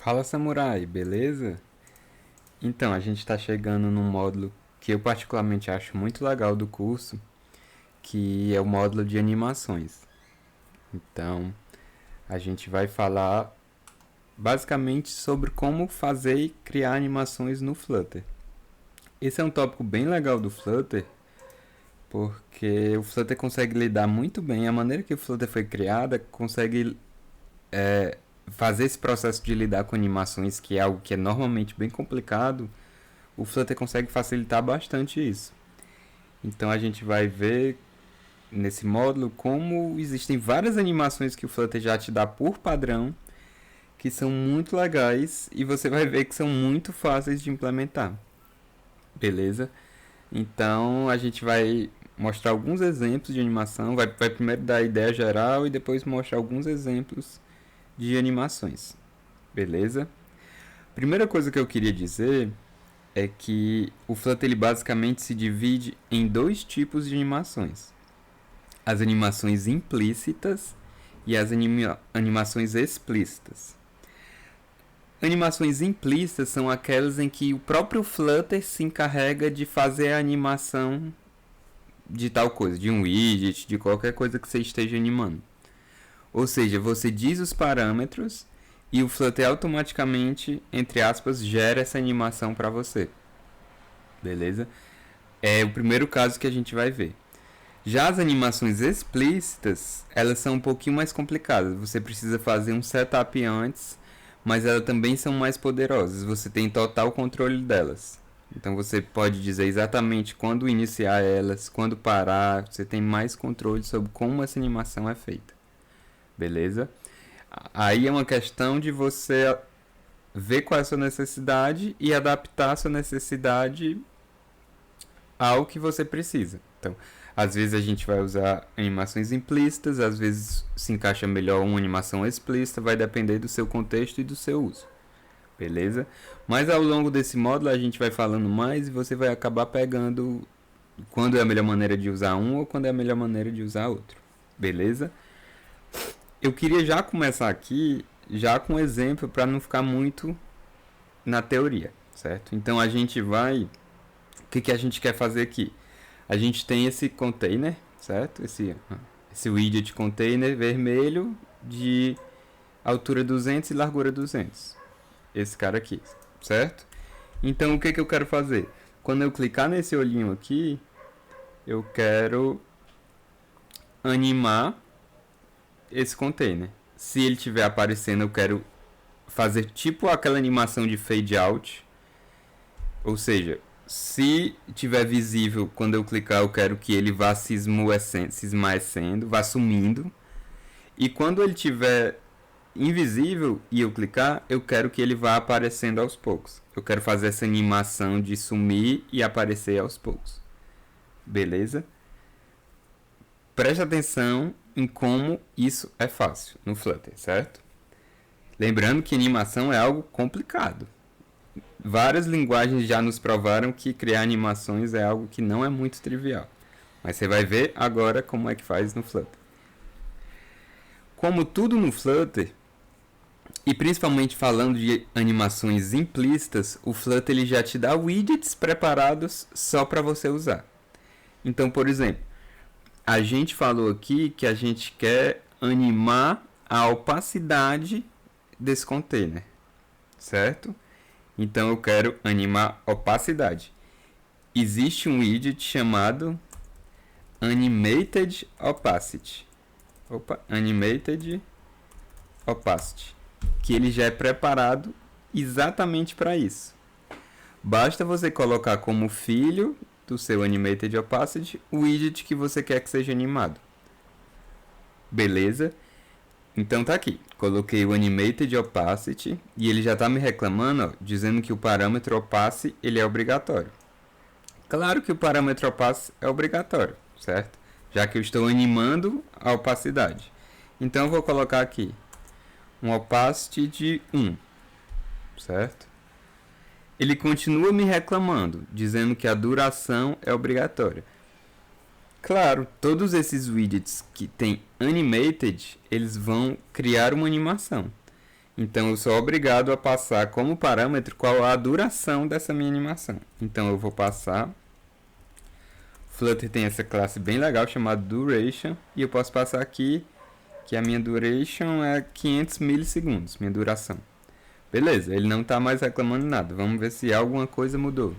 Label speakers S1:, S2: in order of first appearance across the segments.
S1: Fala Samurai, beleza? Então, a gente está chegando num módulo que eu particularmente acho muito legal do curso, que é o módulo de animações. Então, a gente vai falar basicamente sobre como fazer e criar animações no Flutter. Esse é um tópico bem legal do Flutter, porque o Flutter consegue lidar muito bem, a maneira que o Flutter foi criada consegue fazer esse processo de lidar com animações, que é algo que é normalmente bem complicado. O Flutter consegue facilitar bastante isso. Então a gente vai ver nesse módulo como existem várias animações que o Flutter já te dá por padrão, que são muito legais e você vai ver que são muito fáceis de implementar. Beleza? Então a gente vai mostrar alguns exemplos de animação, vai primeiro dar a ideia geral e depois mostrar alguns exemplos de animações. Beleza? Primeira coisa que eu queria dizer é que o Flutter ele basicamente se divide em dois tipos de animações: as animações implícitas e as animações explícitas. Animações implícitas são aquelas em que o próprio Flutter se encarrega de fazer a animação de tal coisa, de um widget, de qualquer coisa que você esteja animando. Ou seja, você diz os parâmetros e o Flutter automaticamente, entre aspas, gera essa animação para você. Beleza? É o primeiro caso que a gente vai ver. Já as animações explícitas, elas são um pouquinho mais complicadas. Você precisa fazer um setup antes, mas elas também são mais poderosas. Você tem total controle delas. Então você pode dizer exatamente quando iniciar elas, quando parar. Você tem mais controle sobre como essa animação é feita. Beleza? Aí é uma questão de você ver qual é a sua necessidade e adaptar a sua necessidade ao que você precisa. Então, às vezes a gente vai usar animações implícitas, às vezes se encaixa melhor uma animação explícita, vai depender do seu contexto e do seu uso. Beleza? Mas ao longo desse módulo a gente vai falando mais e você vai acabar pegando quando é a melhor maneira de usar um ou quando é a melhor maneira de usar outro. Beleza? Eu queria já começar aqui já com um exemplo para não ficar muito na teoria, certo? Então a gente vai, o que a gente quer fazer aqui? A gente tem esse container, certo? Esse widget container vermelho de altura 200 e largura 200. Esse cara aqui, certo? Então o que eu quero fazer? Quando eu clicar nesse olhinho aqui, eu quero animar esse container. Se ele estiver aparecendo, eu quero fazer tipo aquela animação de fade out. Ou seja, se tiver visível quando eu clicar, eu quero que ele vá se esmaecendo, vá sumindo. E quando ele tiver invisível e eu clicar, eu quero que ele vá aparecendo aos poucos. Eu quero fazer essa animação de sumir e aparecer aos poucos. Beleza? Preste atenção em como isso é fácil no Flutter, certo? Lembrando que animação é algo complicado. Várias linguagens já nos provaram que criar animações é algo que não é muito trivial. Mas você vai ver agora como é que faz no Flutter. Como tudo no Flutter, e principalmente falando de animações implícitas, o Flutter ele já te dá widgets preparados só para você usar. Então, por exemplo, a gente falou aqui que a gente quer animar a opacidade desse container, certo? Então eu quero animar opacidade. Existe um widget chamado Animated Opacity. Animated Opacity, que ele já é preparado exatamente para isso. Basta você colocar como filho do seu Animated Opacity o widget que você quer que seja animado. Beleza? Então tá aqui. Coloquei o Animated Opacity e ele já está me reclamando, ó, dizendo que o parâmetro Opace ele é obrigatório. Claro que o parâmetro Opace é obrigatório, certo? Já que eu estou animando a opacidade. Então eu vou colocar aqui um opacity de 1, certo? Ele continua me reclamando, dizendo que a duração é obrigatória. Claro, todos esses widgets que tem animated, eles vão criar uma animação. Então eu sou obrigado a passar como parâmetro qual a duração dessa minha animação. Então eu vou passar. Flutter tem essa classe bem legal chamada Duration. E eu posso passar aqui que a minha duration é 500 milissegundos, minha duração. Beleza, ele não está mais reclamando nada. Vamos ver se alguma coisa mudou.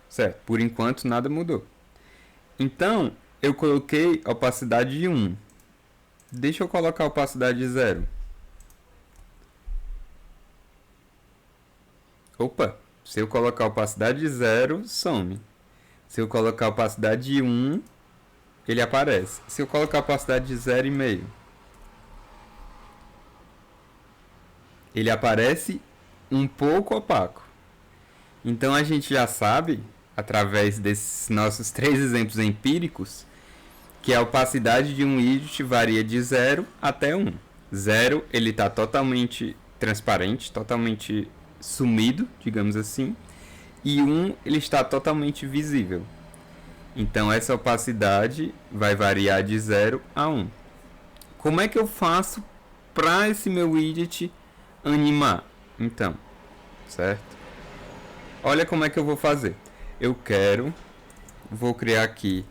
S1: Certo, por enquanto nada mudou. Então, eu coloquei opacidade de 1. Deixa eu colocar opacidade de 0. Opa, se eu colocar opacidade de 0, some. Se eu colocar opacidade de 1, ele aparece. Se eu colocar opacidade de 0,5, ele aparece um pouco opaco. Então a gente já sabe, através desses nossos 3 exemplos empíricos, que a opacidade de um widget varia de 0 até 1. 0 ele está totalmente transparente, totalmente sumido, digamos assim, e 1 ele está totalmente visível. Então essa opacidade vai variar de 0 a 1. Como é que eu faço para esse meu widget animar? Então, certo? Olha como é que eu vou fazer. Vou criar aqui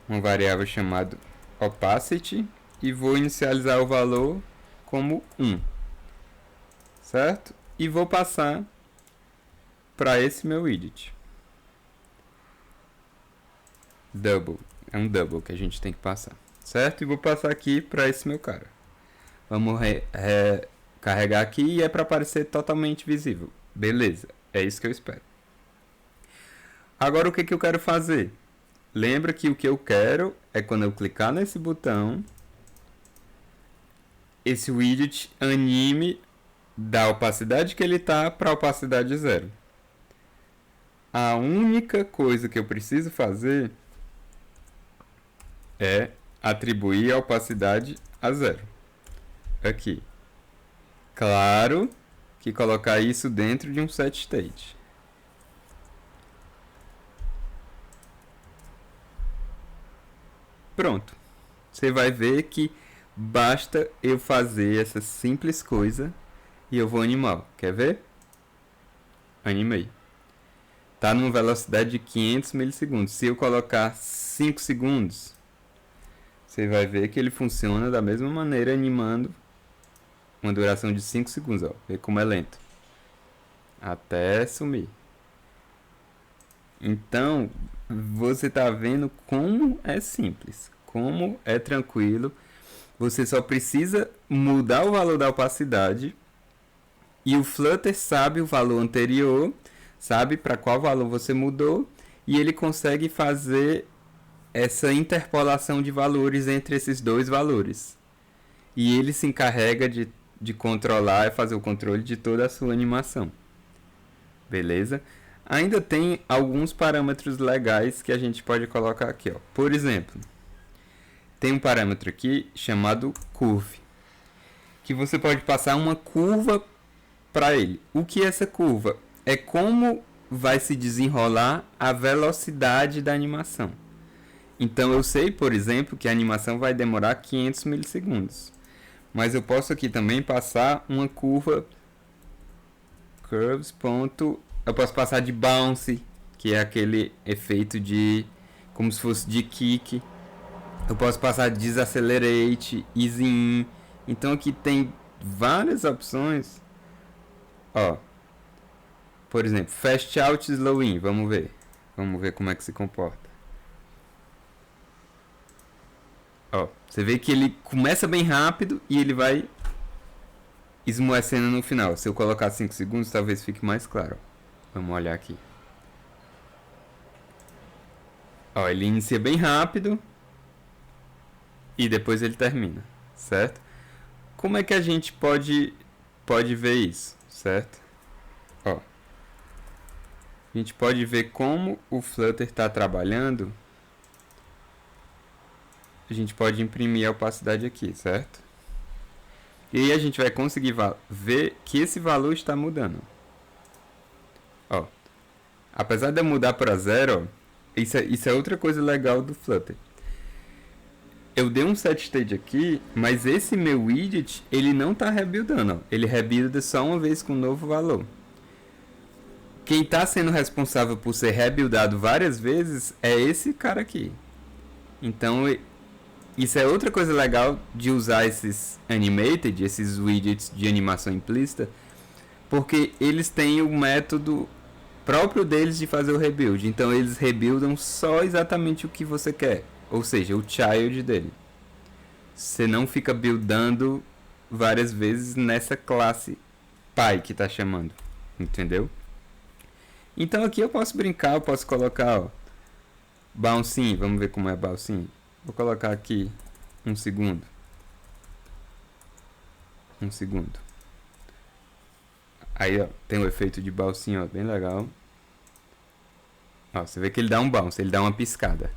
S1: uma variável chamada opacity e vou inicializar o valor como 1, certo? E vou passar para esse meu widget. Double, é um double que a gente tem que passar, certo? E vou passar aqui para esse meu cara. Vamos carregar aqui e é para aparecer totalmente visível. Beleza, é isso que eu espero. Agora o que eu quero fazer? Lembra que o que eu quero é quando eu clicar nesse botão, esse widget anime da opacidade que ele está para a opacidade 0. A única coisa que eu preciso fazer é atribuir a opacidade a 0. Aqui. Claro que colocar isso dentro de um set state. Pronto. Você vai ver que basta eu fazer essa simples coisa e eu vou animar. Quer ver? Animei. Tá numa velocidade de 500 milissegundos. Se eu colocar 5 segundos, você vai ver que ele funciona da mesma maneira, animando uma duração de 5 segundos. Ó. Vê como é lento. Até sumir. Então, você tá vendo como é simples, como é tranquilo. Você só precisa mudar o valor da opacidade e o Flutter sabe o valor anterior, sabe para qual valor você mudou e ele consegue fazer essa interpolação de valores entre esses dois valores. E ele se encarrega de controlar e fazer o controle de toda a sua animação. Beleza? Ainda tem alguns parâmetros legais que a gente pode colocar aqui. Ó. Por exemplo, tem um parâmetro aqui chamado curve, que você pode passar uma curva para ele. O que é essa curva? É como vai se desenrolar a velocidade da animação. Então eu sei, por exemplo, que a animação vai demorar 500 milissegundos. Mas eu posso aqui também passar uma curva curves. Eu posso passar de bounce, que é aquele efeito de como se fosse de kick. Eu posso passar de desacelerate, easy in. Então aqui tem várias opções. Ó, por exemplo, fast out, slow in. Vamos ver como é que se comporta. Ó, você vê que ele começa bem rápido e ele vai esmoecendo no final. Se eu colocar 5 segundos, talvez fique mais claro. Vamos olhar aqui. Ó, ele inicia bem rápido e depois ele termina, certo? Como é que a gente pode ver isso, certo? Ó, a gente pode ver como o Flutter está trabalhando. A gente pode imprimir a opacidade aqui, certo? E aí a gente vai conseguir ver que esse valor está mudando. Ó, apesar de eu mudar para 0, isso é outra coisa legal do Flutter. eu dei um set state aqui, mas esse meu widget, ele não está rebuildando, ó. Ele rebuilda só uma vez com um novo valor. Quem está sendo responsável por ser rebuildado várias vezes é esse cara aqui. Então, isso é outra coisa legal de usar esses animated, esses widgets de animação implícita, porque eles têm o método próprio deles de fazer o rebuild. Então, eles rebuildam só exatamente o que você quer, ou seja, o child dele. Você não fica buildando várias vezes nessa classe pai que está chamando, entendeu? Então aqui eu posso brincar, eu posso colocar, ó, bouncing, vamos ver como é bouncing. Vou colocar aqui um segundo. Um segundo. Aí, ó, tem o efeito de bouncing, ó, bem legal. Ó, você vê que ele dá um bounce, ele dá uma piscada.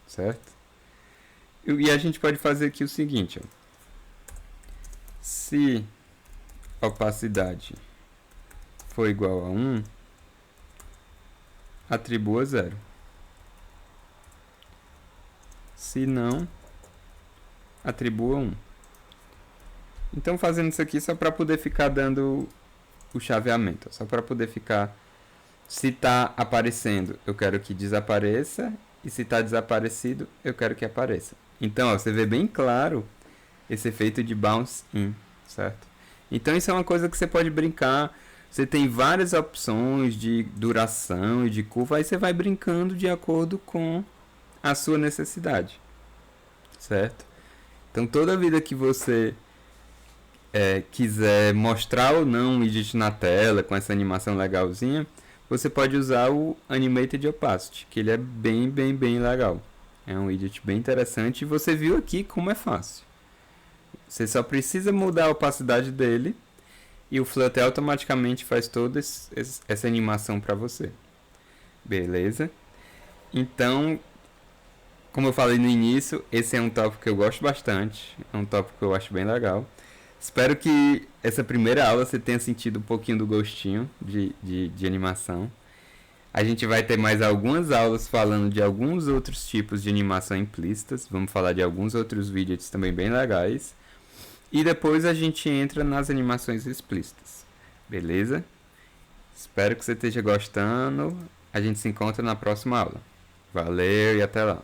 S1: Certo? E a gente pode fazer aqui o seguinte, ó. Se a opacidade for igual a 1, atribua 0. Se não, atribua 1. Então, fazendo isso aqui só para poder ficar dando o chaveamento. Só para poder ficar... Se está aparecendo, eu quero que desapareça. E se está desaparecido, eu quero que apareça. Então, ó, você vê bem claro esse efeito de bounce in, certo? Então, isso é uma coisa que você pode brincar. Você tem várias opções de duração e de curva, aí você vai brincando de acordo com a sua necessidade, certo? Então, toda vida que você quiser mostrar ou não um widget na tela com essa animação legalzinha, você pode usar o Animated Opacity, que ele é bem legal. É um widget bem interessante e você viu aqui como é fácil. Você só precisa mudar a opacidade dele e o Flutter automaticamente faz toda essa animação para você. Beleza? Então, como eu falei no início, esse é um tópico que eu gosto bastante. É um tópico que eu acho bem legal. Espero que essa primeira aula você tenha sentido um pouquinho do gostinho de animação. A gente vai ter mais algumas aulas falando de alguns outros tipos de animação implícitas. Vamos falar de alguns outros widgets também bem legais. E depois a gente entra nas animações explícitas. Beleza? Espero que você esteja gostando. A gente se encontra na próxima aula. Valeu e até lá.